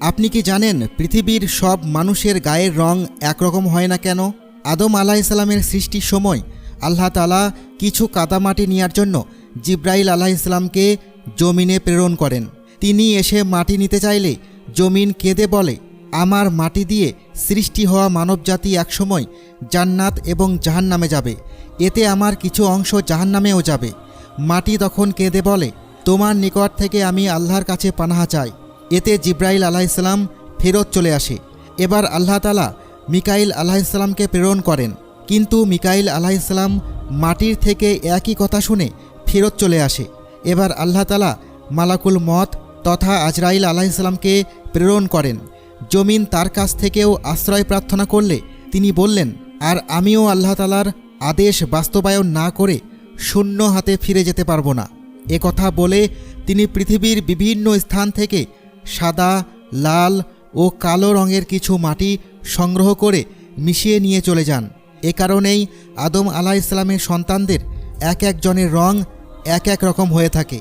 আপনি কি জানেন পৃথিবীর সব মানুষের গায়ের রং একরকম হয় না কেন? আদম আলাইহিসসালামের সৃষ্টির সময় আল্লাহ তাআলা কিছু কাদামাটি নেওয়ার জন্য জিব্রাইল আলাইহিসসালামকে জমিনে প্রেরণ করেন। তিনি এসে মাটি নিতে চাইলে জমিন কেঁদে বলে, আমার মাটি দিয়ে সৃষ্টি হওয়া মানবজাতি একসময় জান্নাত এবং জাহান্নামে যাবে, এতে আমার কিছু অংশ জাহান্নামেও যাবে। মাটি তখন কেঁদে বলে, তোমার নিকট থেকে আমি আল্লাহর কাছে পানাহা চাই। এতে জিব্রাইল আলাইহিসসালাম ফেরত চলে আসে। এবার আল্লাহ তাআলা মিকাইল আলাইহিসসালামকে প্রেরণ করেন, কিন্তু মিকাইল আলাইহিসসালাম মাটির থেকে একই কথা শুনে ফেরত চলে আসে। এবার আল্লাহ তাআলা মালাকুল মত তথা আজরাইল আলাইহিসসালামকে প্রেরণ করেন। জমিন তার কাছ থেকেও আশ্রয় প্রার্থনা করলে তিনি বললেন, আর আমিও আল্লাহ তাআলার আদেশ বাস্তবায়ন না করে শূন্য হাতে ফিরে যেতে পারবো না। এ কথা বলে তিনি পৃথিবীর বিভিন্ন স্থান থেকে সাদা, লাল ও কালো রঙের কিছু মাটি সংগ্রহ করে মিশিয়ে নিয়ে চলে যান। এ কারণেই আদম আলাইহিসসালামের সন্তানদের এক একজনের রং এক এক রকম হয়ে থাকে।